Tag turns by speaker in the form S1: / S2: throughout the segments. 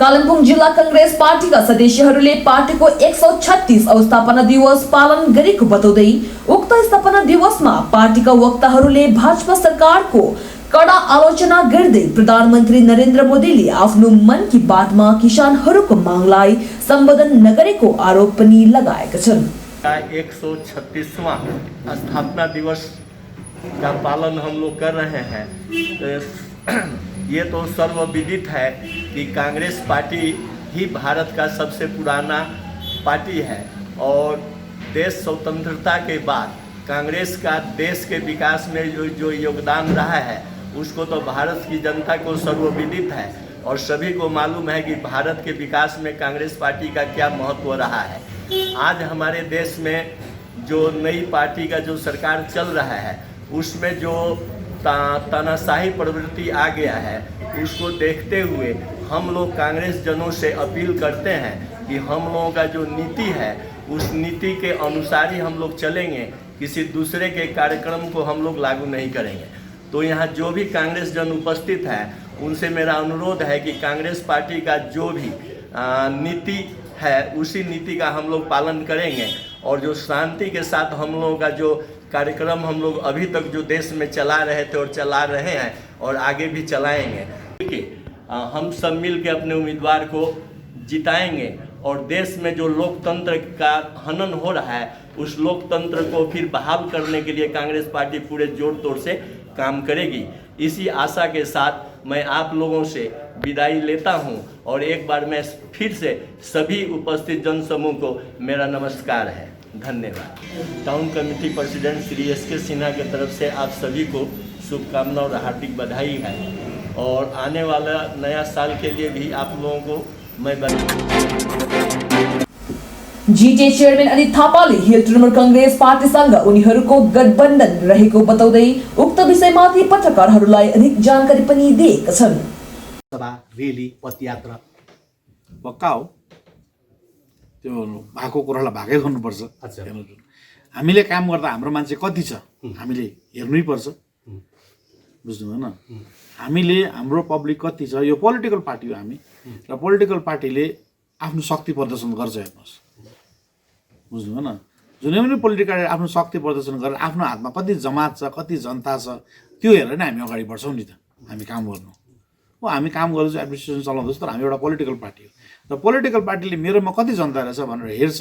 S1: कालिम्पोङ जिल्ला कांग्रेस पार्टीका सदस्यहरूले पार्टीको 136 स्थापना दिवस पालन गरेको बताउँदै उक्त स्थापना दिवसमा पार्टीका वक्ताहरूले भाजपा सरकारको कडा आलोचना गर्दै प्रधानमन्त्री नरेन्द्र मोदीले आफ्नो मन की बातमा किसानहरूको मागलाई सम्बोधन नगरेको आरोप पनि लगाएका छन्।
S2: 136वां स्थापना दिवस का पालन हम लोग कर रहे हैं। ये तो सर्वविदित है कि कांग्रेस पार्टी ही भारत का सबसे पुराना पार्टी है और देश स्वतंत्रता के बाद कांग्रेस का देश के विकास में जो योगदान रहा है उसको तो भारत की जनता को सर्वविदित है और सभी को मालूम है कि भारत के विकास में कांग्रेस पार्टी का क्या महत्व रहा है। आज हमारे देश में जो नई पार्टी का जो सरकार चल रहा है उसमें जो तानाशाही प्रवृत्ति आ गया है उसको देखते हुए हम लोग कांग्रेस जनों से अपील करते हैं कि हम लोगों का जो नीति है उस नीति के अनुसार ही हम लोग चलेंगे, किसी दूसरे के कार्यक्रम को हम लोग लागू नहीं करेंगे। तो यहाँ जो भी कांग्रेस जन उपस्थित है उनसे मेरा अनुरोध है कि कांग्रेस पार्टी का जो भी नीति है उसी नीति का हम लोग पालन करेंगे और जो शांति के साथ हम लोगों का जो कार्यक्रम हम लोग अभी तक जो देश में चला रहे थे और चला रहे हैं और आगे भी चलाएंगे, हम सब मिल के अपने उम्मीदवार को जिताएंगे और देश में जो लोकतंत्र का हनन हो रहा है उस लोकतंत्र को फिर बहाल करने के लिए कांग्रेस पार्टी पूरे जोर तोड़ से काम करेगी। इसी आशा के साथ मैं आप लोगों से विदाई लेता हूं और एक बार मैं फिर से सभी उपस्थित जनसमूह को मेरा नमस्कार है। धन्यवाद। Town committee president Shri SK Sinha की तरफ से आप सभी को शुभकामनाएं और हार्दिक बधाई है और आने वाला नया साल के लिए भी आप लोगों को मैं
S1: जीटीए चेयरमैन अनित थापाले हिल तृणमूल कांग्रेस पार्टीसँग उनीहरूको गठबन्धन रहेको बताउँदै उक्त विषयमाथि पत्रकारहरूलाई अधिक जानकारी पनि दिएका छन्।
S3: सभा, रेली, पदयात्रा
S4: पक्का हो, त्यो भएको कुरालाई भागै गर्नुपर्छ। हामीले काम गर्दा हाम्रो मान्छे कति छ हामीले हेर्नै पर्छ, बुझ्नु भएन? हामीले हाम्रो पब्लिक कति छ, यो पोलिटिकल पार्टी हो हामी र पोलिटिकल पार्टीले आफ्नो शक्ति प्रदर्शन गर्छ। हेर्नुहोस्, बुझ्नु भएन? जुनै पनि पोलिटिकल आफ्नो शक्ति प्रदर्शन गरेर आफ्नो हातमा कति जमात छ, कति जनता छ, त्यो हेरेर नै हामी अगाडि बढ्छौँ नि त। हामी काम गर्नु हो, हामी काम गर्दैछौँ, एडमिनिस्ट्रेसन चलाउँदैछ, तर हामी एउटा पोलिटिकल पार्टी हो र पोलिटिकल पार्टीले मेरोमा कति जनता रहेछ भनेर हेर्छ।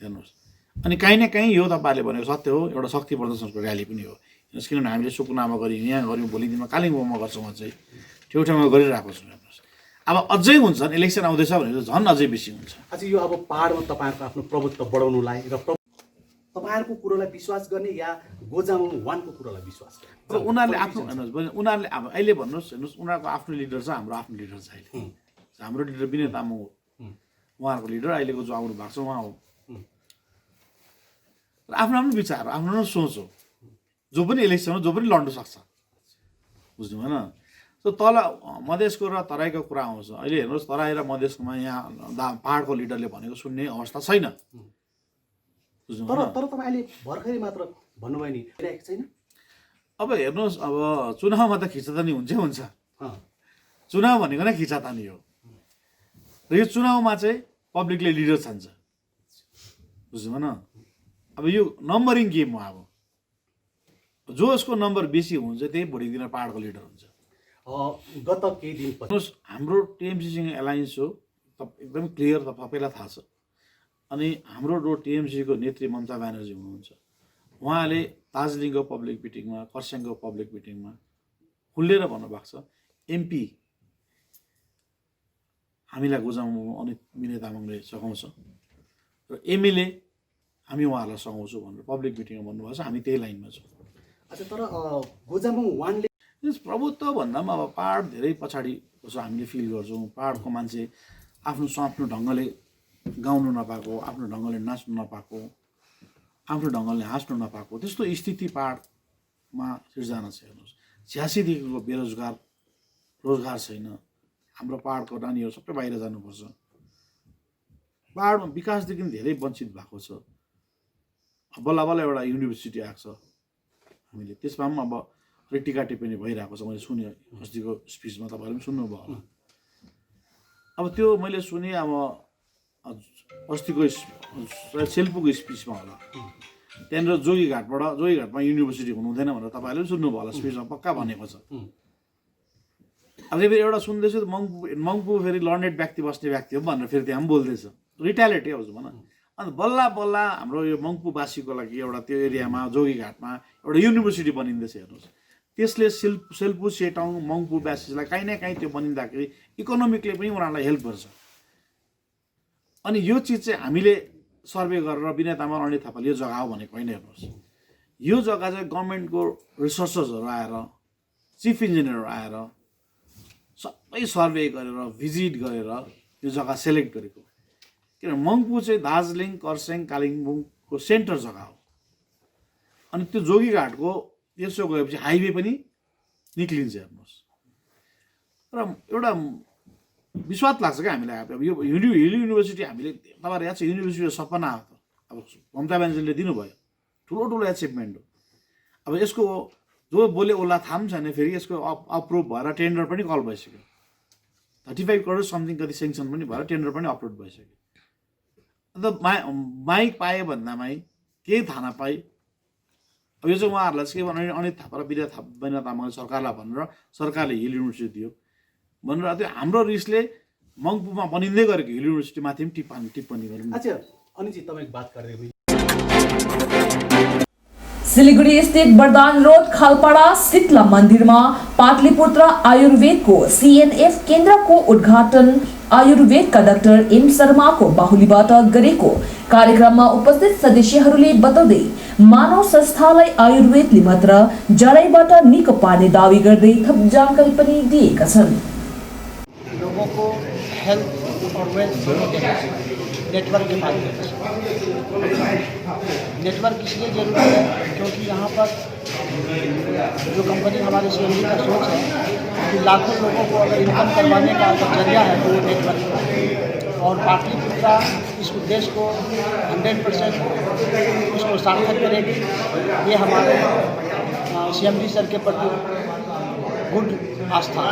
S4: हेर्नुहोस्, अनि काहीँ न काहीँ यो तपाईँले भनेको सत्य हो, एउटा शक्ति प्रदर्शनको र्याली पनि हो। हेर्नुहोस्, किनभने हामीले सुकुनामा गऱ्यौँ, यहाँ गऱ्यौँ, भोलि दिनमा कालिम्पोङमा गर्छौँ, अझै ठाउँ ठाउँमा गरिरहेको छौँ। हेर्नुहोस्, अब अझै हुन्छ, इलेक्सन आउँदैछ भने झन् अझै बेसी हुन्छ।
S3: अझै यो अब पहाडमा तपाईँहरूको आफ्नो प्रभुत्व बढाउनुलाई र तपाईँहरूको कुरोलाई विश्वास गर्ने या गोजामुङ वानको कुरोलाई विश्वास गर्ने?
S4: उनीहरूले आफ्नो हेर्नुहोस्, उनीहरूले अब अहिले भन्नुहोस्, हेर्नुहोस्, उनीहरूको आफ्नो लिडर छ, हाम्रो आफ्नो लिडर छ। अहिले हाम्रो लिडर विनय तामाङ हो, उहाँहरूको लिडर अहिलेको जो आउनु भएको छ उहाँ हो। आफ्नो आफ्नो विचार, आफ्नो आफ्नो सोच हो। जो पनि इलेक्सन हो, जो पनि लड्नु सक्छ, बुझ्नु भएन? सो तल मधेसको र तराईको कुरा आउँछ। अहिले हेर्नुहोस्, तराई र मधेसकोमा यहाँ पहाडको लिडरले भनेको सुन्ने अवस्था छैन, बुझ्नु भएन?
S3: तर तपाईँ अहिले भर्खरै मात्र भन्नुभयो नि, छैन।
S4: अब हेर्नुहोस्, अब चुनावमा त खिचातानी हुन्छै हुन्छ। चुनाव भनेको नै खिचातानी हो र यो चुनावमा चाहिँ पब्लिकले लिडर छान्छ, बुझ्नु भएन? अब यो नम्बरिङ गेम हो। अब जसको नम्बर बेसी हुन्छ त्यही भोलि दिन पहाडको लिडर हुन्छ।
S3: गत केही दिन
S4: हेर्नुहोस्, हाम्रो टिएमसीसँग एलायन्स हो, एकदम क्लियर, तपाईँलाई थाहा छ। अनि हाम्रो जो टिएमसीको नेत्री ममता ब्यानर्जी हुनुहुन्छ, उहाँले दार्जिलिङको पब्लिक मिटिङमा, खरसाङको पब्लिक मिटिङमा खुलेर भन्नुभएको छ, MP हामीलाई गोजामुङ अनि विनय तामाङले सघाउँछ र MLA हामी उहाँहरूलाई सघाउँछौँ भनेर पब्लिक मिटिङमा भन्नुभएको छ। हामी त्यही लाइनमा छौँ।
S3: अच्छा, तर गोजामुङ वानले
S4: प्रभुत्व भन्दा पनि अब पहाड धेरै पछाडि छ हामीले फिल गर्छौँ। पहाडको मान्छे आफ्नो ढङ्गले गाउनु नपाएको, आफ्नो ढङ्गले नाच्नु नपाएको, आफ्नो ढङ्गले हाँस्नु नपाएको, त्यस्तो स्थिति पहाडमा सिर्जना छ। हेर्नुहोस्, 86देखिको बेरोजगार, रोजगार छैन। हाम्रो पहाडको नानीहरू सबै बाहिर जानुपर्छ। पहाडमा विकासदेखि धेरै वञ्चित भएको छ। बल्ल बल्ल एउटा युनिभर्सिटी आएको छ हामीले, त्यसमा पनि अब टिका टिप्पणी भइरहेको छ। मैले सुने अस्तिको स्पिचमा, तपाईँहरूले पनि सुन्नुभयो होला। अब त्यो मैले सुने अब अस्तिको सेल्पुको स्पिचमा होला, त्यहाँनिर जोगीघाटमा युनिभर्सिटी हुनु हुँदैन भनेर तपाईँहरूले पनि सुन्नुभयो होला, स्पिचमा पक्का भनेको छ। अब फेरि एउटा सुन्दैछु मङ्पू फेरि लर्नेड व्यक्ति बस्ने व्यक्ति हो भनेर फेरि त्यहाँ पनि बोल्दैछ, रिटालिटी आउँछ भन। अन्त बल्ल बल्ल हाम्रो यो मङ्पूवासीको लागि एउटा त्यो एरियामा जोगीघाटमा एउटा युनिभर्सिटी बनिँदैछ। हेर्नुहोस्, त्यसले सेल्पु सेटौँ मङ्पूवासीलाई काहीँ न काहीँ त्यो बनिँदाखेरि इकोनोमिकली पनि उनीहरूलाई हेल्प गर्छ। अनि यो चिज चाहिँ हामीले सर्वे गरेर विनय तामाङ अनित थापाले यो जग्गा हो भनेको होइन। हेर्नुहोस्, यो जग्गा चाहिँ गभर्मेन्टको रिसोर्सेसहरू आएर, चिफ इन्जिनियरहरू आएर सबै सर्वे गरेर भिजिट गरेर यो जग्गा सेलेक्ट गरेको। किनभने मङ्पू चाहिँ दार्जिलिङ, खरसाङ, कालिम्पोङको सेन्टर जग्गा हो। अनि त्यो जोगीघाटको यसो गएपछि हाइवे पनि निक्लिन्छ। हेर्नुहोस्, र एउटा विश्वास लाग्छ क्या हामीलाई। अब यो हिल युनिभर्सिटी हामीले तपाईँहरू याद छ, युनिभर्सिटीको सपना हो त। अब ममता ब्यानर्जीले दिनुभयो, ठुलो ठुलो एचिभमेन्ट हो। अब यसको जो बोले उसलाई थाहा पनि छैन, फेरि यसको अप्रुभ भएर टेन्डर पनि कल भइसक्यो। 35 करोड समथिङ कति सेङ्सन पनि भएर टेन्डर पनि अप्रुभ भइसक्यो। अन्त माइक पाएँ भन्दामा केही थाहा नपाए। अब यो चाहिँ उहाँहरूलाई चाहिँ के भन्नु, अनित थापा र विनय तामाङले सरकारलाई भनेर सरकारले हिल युनिभर्सिटी दियो भनेर त्यो हाम्रो रिसले मङ्पूमा बनिँदै गरेको हिल युनिभर्सिटीमाथि पनि टिप्पणी गर्नु।
S3: अच्छा अनितजी, तपाईँको बात गर्दै
S1: सिलिगुडी स्थित वरदान रोड खालपाडा शीतला मन्दिरमा पाटलिपुत्र आयुर्वेदको CNF केन्द्रको उद्घाटन आयुर्वेदका डाक्टर M शर्माको बाहुलीबाट गरेको कार्यक्रममा उपस्थित सदस्यहरूले बताउँदै मानव संस्थालाई आयुर्वेदले मात्र जराबाट निको पार्ने दावी गर्दै थप जानकारी पनि दिएका छन्।
S5: लोगों को हेल्थ और वेल्थ दोनों देना चाहिए नेटवर्क के माध्यम से। नेटवर्क इसलिए जरूरी है क्योंकि यहाँ पर जो कंपनी हमारे CMD का सोच है कि लाखों लोगों को अगर इनकम करवाने का अगर जरिया है तो वो नेटवर्क है। और पाटलिपुत्रा इस उद्देश्य को 100% उसको सार्थक करेगी। ये हमारे CMD सर के प्रति गुड आस्था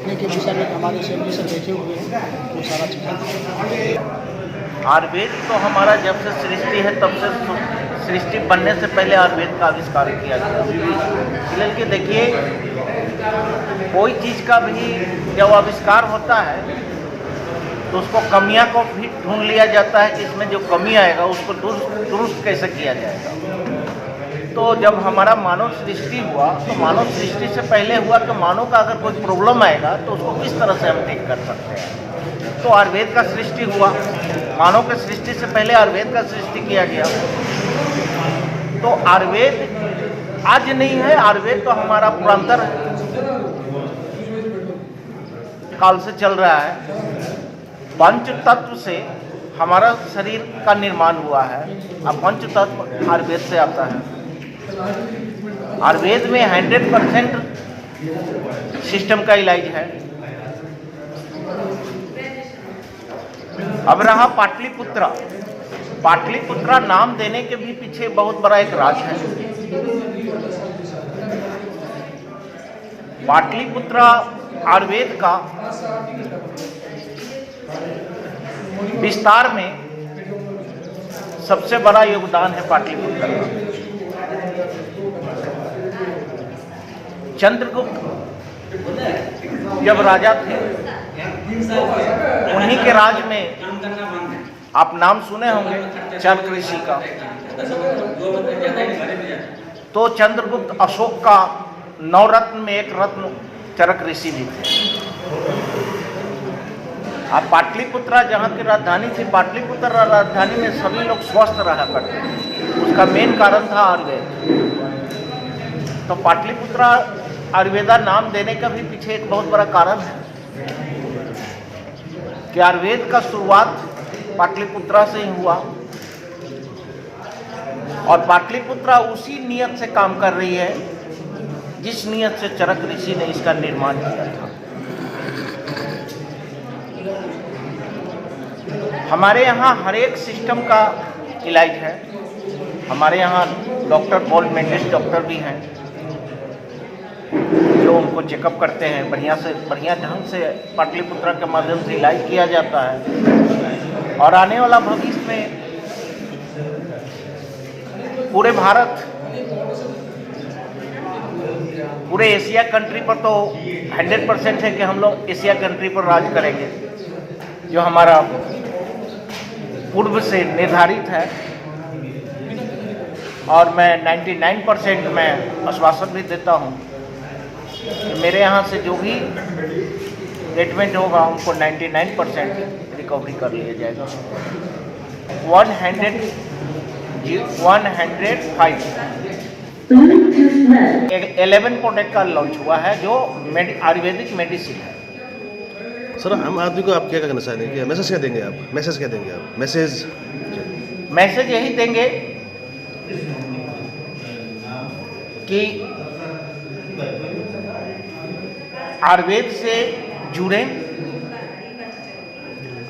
S5: के विषय में हमारे CMD सर बैठे हुए हैं, वो सारा चीज़।
S6: आयुर्वेद तो हमारा जब से सृष्टि है तब से सृष्टि बनने से पहले आयुर्वेद का आविष्कार किया गया। इसलिए कि देखिए, कोई चीज़ का भी जब आविष्कार होता है तो उसको कमियां को भी ढूंढ लिया जाता है कि इसमें जो कमी आएगा उसको दुरुस्त कैसे किया जाएगा। तो जब हमारा मानव सृष्टि हुआ तो मानव सृष्टि से पहले हुआ कि मानव का अगर कोई प्रॉब्लम आएगा तो उसको किस तरह से हम ठीक कर सकते हैं। तो आयुर्वेद का सृष्टि हुआ, मानव के सृष्टि से पहले आयुर्वेद का सृष्टि किया गया। तो आयुर्वेद आज नहीं है, आयुर्वेद तो हमारा पुरातन काल से चल रहा है। पंच तत्व से हमारा शरीर का निर्माण हुआ है। अब पंच तत्व आयुर्वेद से आता है। आयुर्वेद में 100% सिस्टम का इलाज है। अब रहा पाटलिपुत्रा। पाटलिपुत्रा नाम देने के भी पीछे बहुत बड़ा एक राज है। पाटलिपुत्रा आयुर्वेद का विस्तार में सबसे बड़ा योगदान है पाटलिपुत्र का। चंद्रगुप्त जब राजा थे, उन्हीं के राज में आप नाम सुने होंगे चरक ऋषि का। तो चंद्रगुप्त अशोक का 9 रत्न में एक रत्न चरक ऋषि भी थे। अब पाटलिपुत्रा जहाँ की राजधानी थी, पाटलिपुत्र राजधानी में सभी लोग स्वस्थ रहा करते थे। उसका मेन कारण था आयुर्वेद। तो पाटलिपुत्रा आयुर्वेदा नाम देने का भी पीछे एक बहुत बड़ा कारण है कि आयुर्वेद का शुरुआत पाटलिपुत्रा से ही हुआ और पाटलिपुत्रा उसी नियत से काम कर रही है जिस नियत से चरक ऋषि ने इसका निर्माण किया था। हमारे यहाँ हर एक सिस्टम का इलाज है। हमारे यहाँ डॉक्टर पॉल मेंडिस डॉक्टर भी हैं। जो उनको चेकअप करते हैं, बढ़िया ढंग से पाटलिपुत्रा के माध्यम से इलाज किया जाता है। और आने वाला भविष्य में पूरे भारत, पूरे एशिया कंट्री पर तो 100% है कि हम लोग एशिया कंट्री पर राज करेंगे, जो हमारा पूर्व से निर्धारित है। और मैं 99% में आश्वासन भी देता हूँ कि मेरे यहाँ से जो भी ट्रीटमेंट होगा उनको 99% रिकवरी कर लिया जाएगा। 11 प्रोडक्ट का लॉन्च हुआ है जो आयुर्वेदिक मेडिसिन है।
S7: सर, आम आदमी को आप क्या कहना चाहते हैं? मैसेज क्या देंगे आप?
S6: मैसेज यही देंगे कि आयुर्वेद से जुड़े।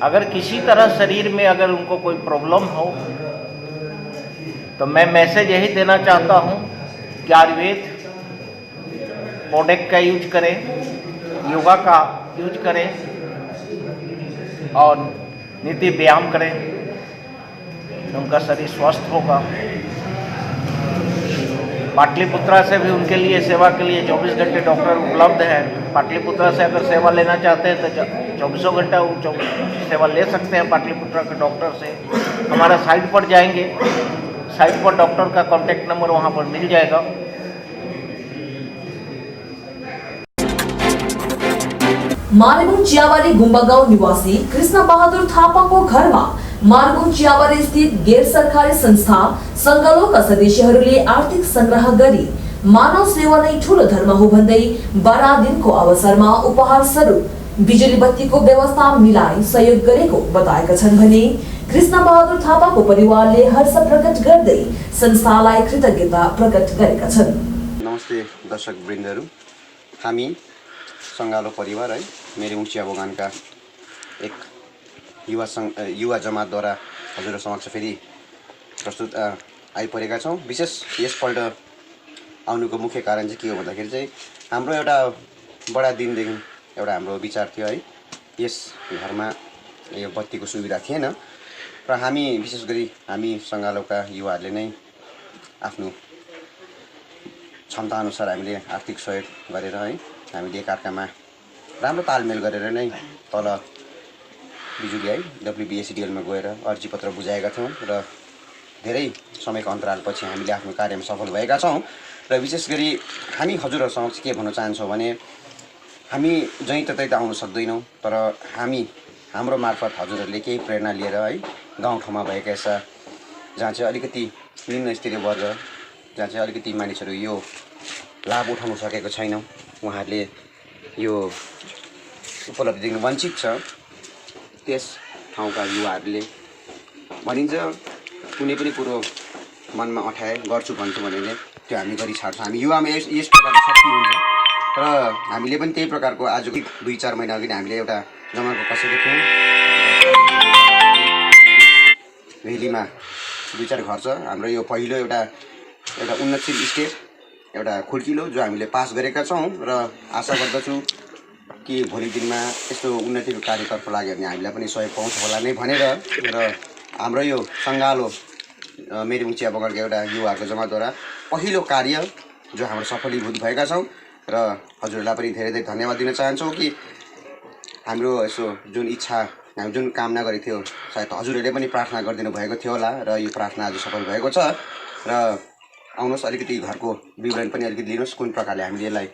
S6: अगर किसी तरह शरीर में अगर उनको कोई प्रॉब्लम हो तो मैं मैसेज यही देना चाहता हूँ कि आयुर्वेद प्रोडक्ट का यूज करें, योगा का यूज करें और नित्य व्यायाम करें, तो उनका शरीर स्वस्थ होगा। पाटलिपुत्रा से भी उनके लिए सेवा के लिए 24 घंटे डॉक्टर उपलब्ध है। पाटलिपुत्रा से अगर सेवा लेना चाहते हैं तो 24 घंटा सेवा ले सकते हैं पाटलिपुत्रा के डॉक्टर से। हमारा साइट पर जाएंगे, साइट पर डॉक्टर का कॉन्टैक्ट नंबर वहाँ पर मिल जाएगा।
S1: मारगुङ चियाबारी गुम्बा गाउँ निवासी कृष्ण बहादुर थापाको घरमा मारगुङ चियाबारी स्थित गैर सरकारी संस्था संगालोका सदस्यहरूले आर्थिक संग्रह गरी मानव सेवा नै ठूलो धर्म हो भन्दै 12 दिनको अवसरमा उपहार स्वरूप बिजुली बत्तीको व्यवस्था मिलाई सहयोग गरेको बताएका छन् भने कृष्ण बहादुर थापाको परिवारले हर्ष प्रकट गर्दै संस्थालाई कृतज्ञता प्रकट गरेका छन्।
S8: नमस्ते दर्शक वृन्दहरू, हामी संगालो परिवार है मेरे चिया बगानका एक युवा जमातद्वारा हजुर समक्ष फेरि प्रस्तुत आइपरेका छौँ। विशेष यसपल्ट आउनुको मुख्य कारण चाहिँ के हो भन्दाखेरि चाहिँ हाम्रो एउटा बडा दिनदेखि एउटा हाम्रो विचार थियो है, यस घरमा यो बत्तीको सुविधा थिएन र हामी विशेष गरी हामी संगालोका युवाहरूले नै आफ्नो क्षमता अनुसार हामीले आर्थिक सहयोग गरेर है हामीले एकअर्कामा राम्रो तालमेल गरेर नै तल बिजुली है WBSCDL मा गएर अर्जी पत्र बुझाएका थियौँ र धेरै समयको अन्तरालपछि हामीले आफ्नो कार्यमा सफल भएका छौँ। र विशेष गरी हामी हजुरहरूसँग के भन्न चाहन्छौँ भने हामी जहीँ ततै त आउन सक्दैनौँ, तर हाम्रो मार्फत हजुरहरूले केही प्रेरणा लिएर है गाउँठाउँमा भएका यस्ता जहाँ चाहिँ अलिकति निम्न स्तरीय वर्ग, जहाँ चाहिँ अलिकति मानिसहरू यो लाभ उठाउन सकेको छैन, उहाँहरूले यो उपलब्धिदेखि वञ्चित छ, त्यस ठाउँका युवाहरूले भनिन्छ कुनै पनि कुरो मनमा अठाए गर्छु भन्छु भने त्यो हामी गरी छाड्छौँ। हामी युवामा यस प्रकारको शक्ति हुन्छ र हामीले पनि त्यही प्रकारको आज 2-4 महिना अघि हामीले एउटा जमाको कसैको थियौँ, भेलीमा 2-4 घर छ हाम्रो। यो पहिलो एउटा उन्नतशील स्टेट, एउटा खुड्किलो जो हामीले पास गरेका छौँ र आशा गर्दछु कि भोलि दिनमा यस्तो उन्नतिको कार्यतर्फ लाग्यो भने हामीलाई पनि सहयोग पाउँछ होला नै भनेर र हाम्रो यो संगालो मेरे चिया बगानका एउटा युवाहरूको जमातद्वारा पहिलो कार्य जो हाम्रो सफलीभूत भएका छौँ र हजुरहरूलाई पनि धेरै धेरै धन्यवाद दिन चाहन्छौँ कि हाम्रो यसो जुन इच्छा, हामी जुन कामना गरेको थियो सायद हजुरहरूले पनि प्रार्थना गरिदिनु भएको थियो होला र यो प्रार्थना आज सफल भएको छ। र आउनुहोस् अलिकति घरको विवरण पनि अलिकति लिनुहोस् कुन प्रकारले हामीले यसलाई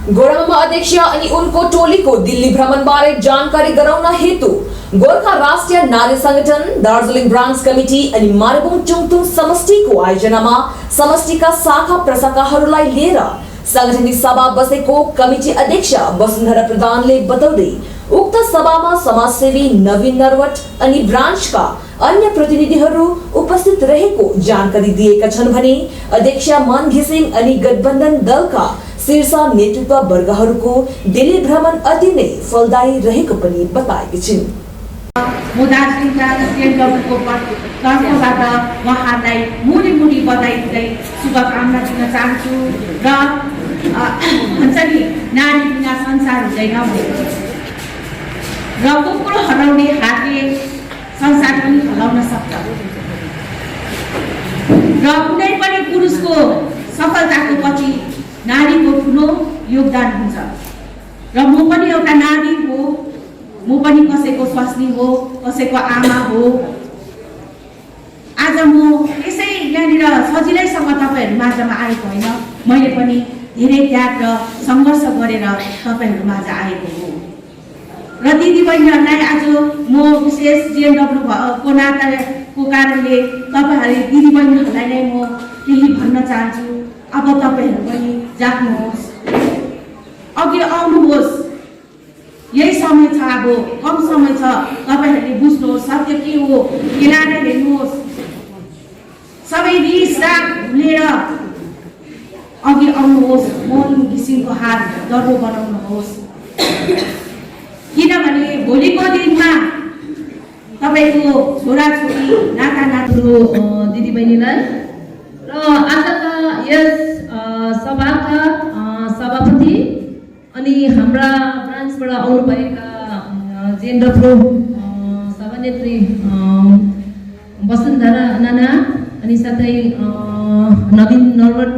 S1: गोरामा अध्यक्ष अनि उनको टोलीको दिल्ली भ्रमणबारे जानकारी गराउन हेतु गोर्खा राष्ट्रिय नारी संगठन, दार्जिलिङ ब्रान्च कमिटी अनि मारबुङ चुङथुङ समष्टिको आयोजनामा समष्टिका शाखा प्रशाखाहरूलाई लिएर सांगठनिक सभा बसेको कमिटी अध्यक्ष वसुन्धरा प्रधानले बताउँदै उक्त सभामा समाजसेवी नवीन नरवट अनि ब्रान्चका अन्य प्रतिनिधिहरू उपस्थित रहेको जानकारी दिएका छन् भने अध्यक्ष मन घिसिङ अनि गठबन्धन दलका शीर्ष नेतृत्व वर्गहरूको दिल्ली भ्रमण अति नै फलदायी रहेको पनि बताएकी छिन्।
S9: म दार्जिलिङका सिएनडब्ल्यूको तर्फबाट उहाँहरूलाई मुरी बधाई दिँदै शुभकामना दिन चाहन्छु र भन्छ नि नारी बिना संसार हुँदैन भनेको र कुकुर हराउने हातले संसार पनि हराउन सक्छ र कुनै पनि पुरुषको सफलताको पछि नारीको ठुलो योगदान हुन्छ र म पनि एउटा नारी हो, म पनि कसैको स्वास्नी हो, कसैको आमा हो। आज म यसै यहाँनिर सजिलैसँग तपाईँहरू माझमा आएको होइन, मैले पनि धेरै त्याग र सङ्घर्ष गरेर तपाईँहरू माझ आएको हो र दिदीबहिनीहरूलाई आज म विशेष जिएनडब्ल्यू को नाताको कारणले तपाईँहरू दिदीबहिनीहरूलाई नै म केही भन्न चाहन्छु। अब तपाईँहरू पनि जाग्नुहोस्, अघि आउनुहोस्, यही समय छ, अब कम समय छ, तपाईँहरूले बुझ्नुहोस् सत्य के हो, मिलाएर हेर्नुहोस्, सबै रिस राग भुलेर अघि आउनुहोस्, मौन किसिमको हात दर्बो बनाउनुहोस्, किनभने भोलिको दिनमा तपाईँको छोराछोरी नातानातिहरू
S10: दिदीबहिनीलाई र आजका यस सभाका सभापति अनि हाम्रा ब्रान्चबाट आउनुभएका जिएनडब्ल्यू सभानेत्री वसुन्धरा नाना अनि साथै नवीन नरवट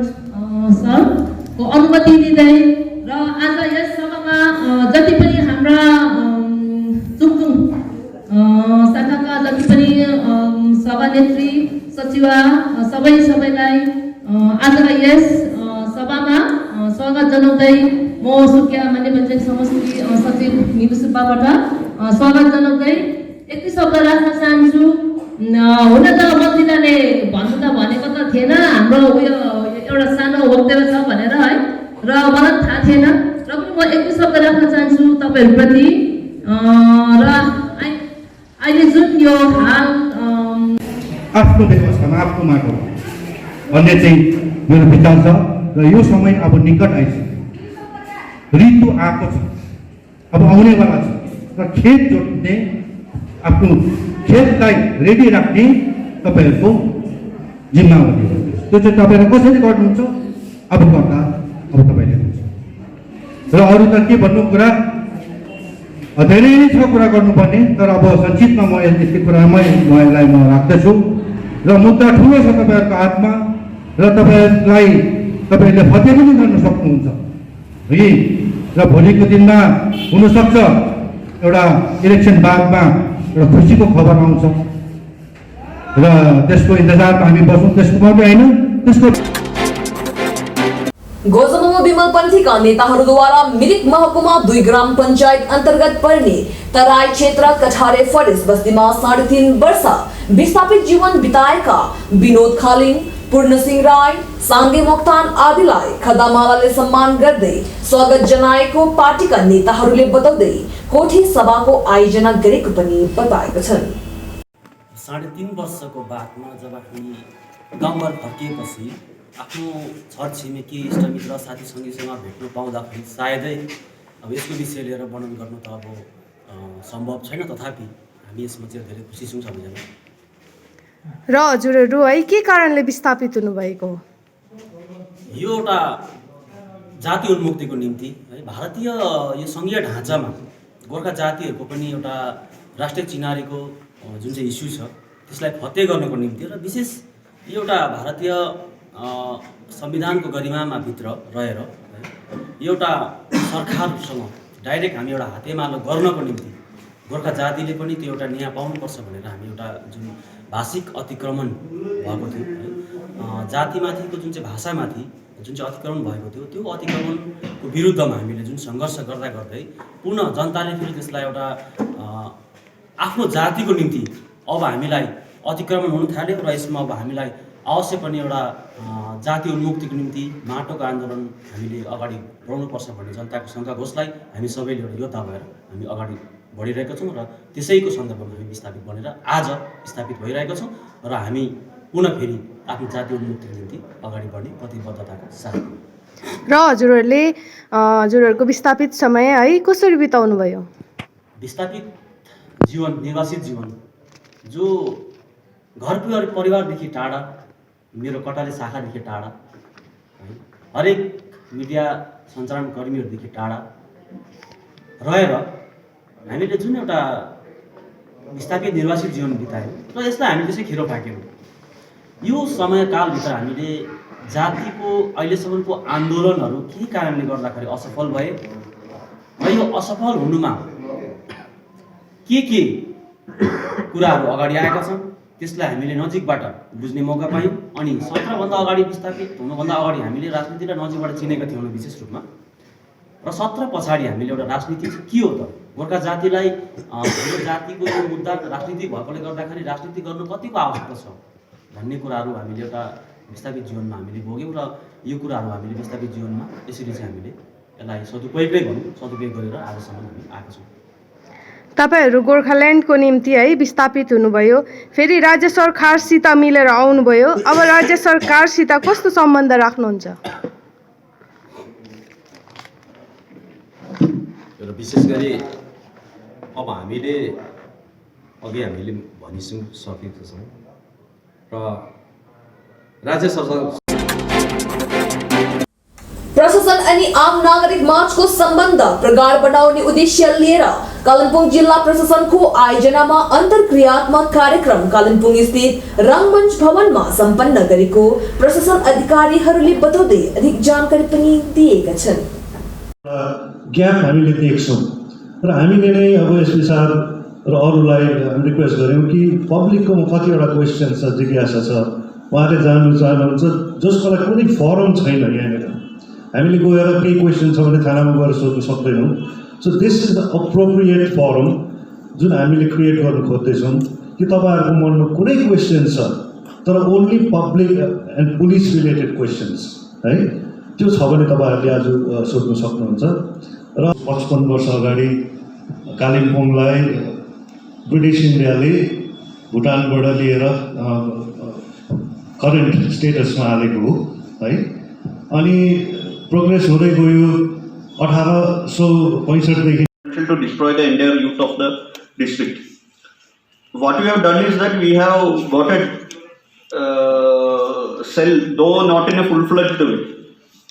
S10: सरको अनुमति दिँदै र आज यस सभामा जति पनि हाम्रा चुङचुङ शाखाका जति पनि सभानेत्री सचिवा सबैलाई आजका यस सभामा स्वागत जनाउँदै म सुकिया मान्य पञ्चायत समष्टि सचिव निधु सुब्बाबाट स्वागत जनाउँदै यति शब्द राख्न चाहन्छु। हुन त मन्त्रीले भन्नु त भनेको त थिएन, हाम्रो उयो एउटा सानो वक्तव्य छ भनेर है, र मलाई थाहा थिएन, र पनि म यति शब्द राख्न चाहन्छु तपाईँहरूप्रति। र अहिले जुन यो हाल
S11: आफ्नो व्यवस्थामा आफ्नो माटो भन्ने चाहिँ मेरो विचार छ र यो समय अब निकट आइसक्यो, ऋतु आएको छ, अब आउनेवाला छ र खेत जोत्ने आफ्नो खेतलाई रेडी राख्ने तपाईँहरूको जिम्मावारी हो। त्यो चाहिँ तपाईँहरू कसरी गर्नुहुन्छ, अब गर्दा अब तपाईँले हुन्छ। र अरू त के भन्नु कुरा धेरै नै छ कुरा गर्नुपर्ने, तर अब संक्षिप्तमा म यति कुरामै यसलाई म राख्दछु र मुद्दा ठुलो छ तपाईँहरूको हातमा र तपाईँहरूले फते पनि गर्न सक्नुहुन्छ है। र भोलिको दिनमा हुनसक्छ एउटा इलेक्सन बादमा एउटा खुसीको खबर आउँछ र त्यसको इन्तजारमा हामी बसौँ। त्यसको मात्रै होइन, त्यसको
S1: गोजमो विमलपन्थीका नेताहरूद्वारा मिरिक महकुमा 2 ग्राम पञ्चायत अन्तर्गत पर्ने तराई क्षेत्र कठारे फरेस्ट बस्तीमा 3.5 वर्ष विस्थापित जीवन बिताएका विनोद खालिङ, पूर्णसिंह राई, साङ्गे मोक्तान आदिलाई खदामालाले सम्मान गर्दै स्वागत जनाएको पार्टीका नेताहरूले बताउँदै कोठी सभाको आयोजना गरेको पनि बताएका छन्।
S12: 3.5 वर्षको बादमा जब हामी गाउँघर फर्किएपछि आफ्नो छर छिमेकी इष्टमित्र साथी सङ्गीसँग भेट्न पाउँदाखेरि सायदै अब यसको विषय लिएर वर्णन गर्नु त अब सम्भव छैन, तथापि हामी यसमा चाहिँ धेरै खुसी छौँ सबैजना।
S13: र हजुरहरू है के कारणले विस्थापित हुनुभएको हो?
S12: यो एउटा जाति उन्मुक्तिको निम्ति है, भारतीय यो सङ्घीय ढाँचामा गोर्खा जातिहरूको पनि एउटा राष्ट्रिय चिनारीको जुन चाहिँ इस्यु छ त्यसलाई फते गर्नको निम्ति र विशेष यो एउटा भारतीय संविधानको गरिमामा भित्र रहेर एउटा सरकारसँग डाइरेक्ट हामी एउटा हातेमालो गर्नको निम्ति गोर्खा जातिले पनि त्यो एउटा न्याय पाउनुपर्छ भनेर हामी एउटा जुन भाषिक अतिक्रमण भएको थियो है, जातिमाथिको जुन चाहिँ भाषामाथि जुन चाहिँ अतिक्रमण भएको थियो त्यो अतिक्रमणको विरुद्धमा हामीले जुन सङ्घर्ष गर्दा गर्दै पुनः जनताले फेरि त्यसलाई एउटा आफ्नो जातिको निम्ति अब हामीलाई अतिक्रमण हुन थाल्यो र यसमा अब हामीलाई अवश्य पनि एउटा जाति उन्मुक्तिको निम्ति माटोको आन्दोलन हामीले अगाडि बढाउनुपर्छ भन्ने जनताको शङ्का घोषलाई हामी सबैले एउटा योद्धा भएर हामी अगाडि बढिरहेका छौँ र त्यसैको सन्दर्भमा हामी विस्थापित बनेर आज विस्थापित भइरहेका छौँ र हामी पुनः फेरि आफ्नो जाति उन्मुक्तिको निम्ति अगाडि बढ्ने प्रतिबद्धताको साथ।
S13: र हजुरहरूको विस्थापित समय है कसरी बिताउनु भयो?
S12: विस्थापित जीवन, निर्वासित जीवन, जो घर परिवारदेखि टाढा, मेरो कटाले शाखादेखि टाढा, हरेक मिडिया सञ्चालन कर्मीहरूदेखि टाढा रहेर हामीले जुन एउटा विस्थापित निर्वासित जीवन बितायौँ र यसलाई हामीले त्यसै खेरो फ्याँक्यौँ। यो समयकालभित्र हामीले जातिको अहिलेसम्मको आन्दोलनहरू केही कारणले गर्दाखेरि असफल भए र यो असफल हुनुमा के कुराहरू अगाडि आएका छन् त्यसलाई हामीले नजिकबाट बुझ्ने मौका पायौँ। अनि 17 भन्दा अगाडि विस्थापित हुनुभन्दा अगाडि हामीले राजनीतिलाई नजिकबाट चिनेका थियौँ विशेष रूपमा, र 17 पछाडि हामीले एउटा राजनीति के हो त, गोर्खा जातिलाई हाम्रो जातिको यो मुद्दा राजनीति भएकोले गर्दाखेरि राजनीति गर्नु कतिको आवश्यकता छ भन्ने कुराहरू हामीले एउटा विस्थापित जीवनमा हामीले भोग्यौँ र यो कुराहरू हामीले विस्थापित जीवनमा यसरी चाहिँ हामीले यसलाई सदुपयोगै भनौँ, सदुपयोग गरेर आजसम्म हामी आएका छौँ।
S13: तपाईँहरू गोर्खाल्यान्डको निम्ति है विस्थापित हुनुभयो, फेरि राज्य सरकारसित मिलेर आउनुभयो। अब राज्य सरकारसित कस्तो सम्बन्ध राख्नुहुन्छ?
S14: र विशेष गरी अब हामीले भनिसकेका छौँ र राज्य सरकार
S1: प्रशासन अनि आम नागरिक माझको सम्बन्ध प्रगाढ बनाउने उद्देश्य लिएर कालिम्पोङ जिल्ला प्रशासनको आयोजनामा अन्तर्क्रियात्मक कार्यक्रम कालिम्पोङ स्थित रङ्गमञ्च भवनमा सम्पन्न गरेको प्रशासन अधिकारीहरूले बताउँदै अधिक जानकारी पनि दिएका छन्।
S11: ग्याप हामीले देख्छौँ र हामीले नै अब एसपी साहब र अरूलाई रिक्वेस्ट गऱ्यौँ कि पब्लिककोमा कतिवटा क्वेसन छ, जिज्ञासा छ, उहाँले जान्नु चाहनुहुन्छ जसको लागि कुनै फरम छैन। यहाँनिर हामीले गएर केही क्वेसन छ भने थानामा गएर सोध्नु सक्दैनौँ। So this is the appropriate form जुन हामीले क्रिएट गर्नु खोज्दैछौँ कि तपाईँहरूको मनमा कुनै क्वेसन छ तर only public and police related questions है, त्यो छ भने तपाईँहरूले आज सोध्नु सक्नुहुन्छ। र 55 वर्ष अगाडि कालिम्पोङलाई ब्रिटिस इन्डियाले भुटानबाट लिएर करेन्ट स्टेटसमा हालेको हो है। अनि प्रोग्रेस हुँदै गयो 1865
S15: to destroy the entire youth of the district. What we have done is that we have got a cell, though not in a full-fledged way,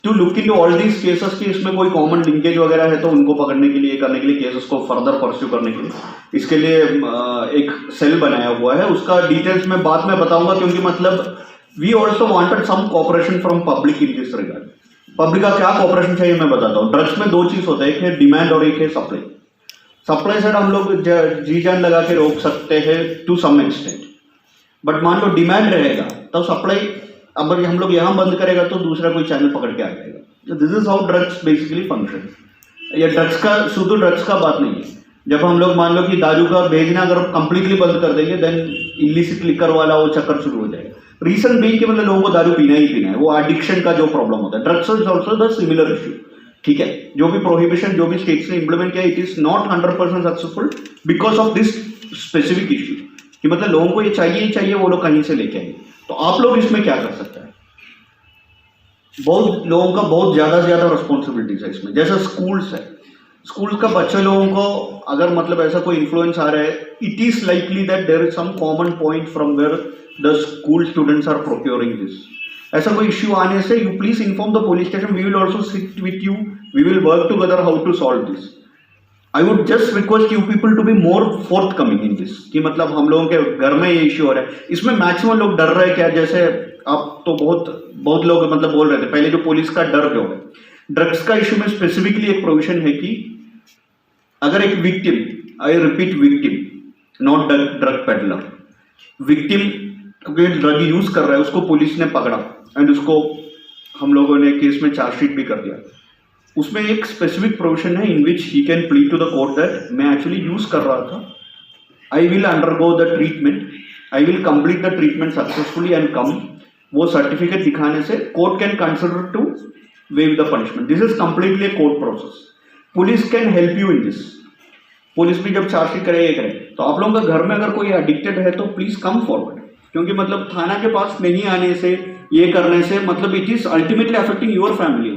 S15: to look into all these cases कि इसमें कोई common linkage वगैरह है तो उनको पकड़ने के लिए, करने के लिए, केसेस को फर्दर परस्यू करने के लिए इसके लिए एक सेल बनाया हुआ है। उसका डिटेल्स मैं बाद में बताऊंगा, क्योंकि मतलब we also wanted some cooperation from public in this regard. Public का क्या कोऑपरेशन चाहिए मैं बताता हूँ। ड्रग्स में 2 चीज होता है, एक है डिमांड और एक है सप्लाई। सप्लाई साइड हम लोग जी जान लगा के रोक सकते हैं टू सम एक्सटेंट, बट मान लो डिमांड रहेगा तो सप्लाई अब हम लोग यहाँ बंद करेगा तो दूसरा कोई चैनल पकड़ के आ जाएगा। This is how drugs basically function. ये ड्रग्स का शुद्ध ड्रग्स का बात नहीं है। जब हम लोग मान लो कि दारू का भेजना अगर कंप्लीटली बंद कर देंगे देन इलिसिट लिकर वाला वो चक्कर शुरू हो जाएगा। रीजन बीइंग कि मतलब लोगों को दारू पीना ही पीना है, वो एडिक्शन का जो प्रॉब्लम होता है। Drugs is also the similar issue, ठीक है। जो भी प्रोहिबिशन जो भी स्टेट्स ने इंप्लीमेंट किया it is not 100% successful because of this specific issue कि मतलब लोगों को ये चाहिए वो लोग कहीं से लेके आएंगे। तो आप लोग इसमें क्या कर सकते हैं? बहुत लोगों का बहुत ज़्यादा से ज़्यादा रिस्पॉन्सिबिलिटीज है इसमें। जैसे स्कूल्स है, स्कूल्स का बच्चे लोगों को अगर मतलब ऐसा कोई इन्फ्लुएंस आ रहा है, it is likely that there is some common point from where the school students are procuring this. ऐसा कोई इश्यू आने से you please inform the police station, we will also sit with you, we will work together how to solve this. I would just request you people to be more forthcoming in this कि मतलब हम लोगों के घर में ये issue हो रहा है। इसमें मैक्सिमम लोग डर रहे क्या, जैसे आप तो बहुत लोग मतलब बोल रहे थे पहले जो पुलिस का डर जो है, ड्रग्स का इश्यू में स्पेसिफिकली एक प्रोविजन है कि अगर एक victim, I repeat victim not drug peddler, victim drug use कर रहा है, उसको पुलिस ने पकड़ा एंड उसको हम लोगों ने केस में चार्जशीट भी कर दिया। उसमें एक स्पेसिफिक प्रोविजन है in which he can plead to the court that मैं एक्चुअली यूज कर रहा था, I will undergo the treatment, I will complete the treatment successfully and come. वो सर्टिफिकेट दिखाने से court can consider to waive the punishment. This is completely court process. Police can help you in this. Police भी जब chargesheet करे तो आप लोगों का घर में अगर कोई एडिक्टेड है तो प्लीज कम फॉरवर्ड, क्योंकि मतलब थाना के पास नहीं आने से, ये करने से मतलब it is ultimately affecting your family.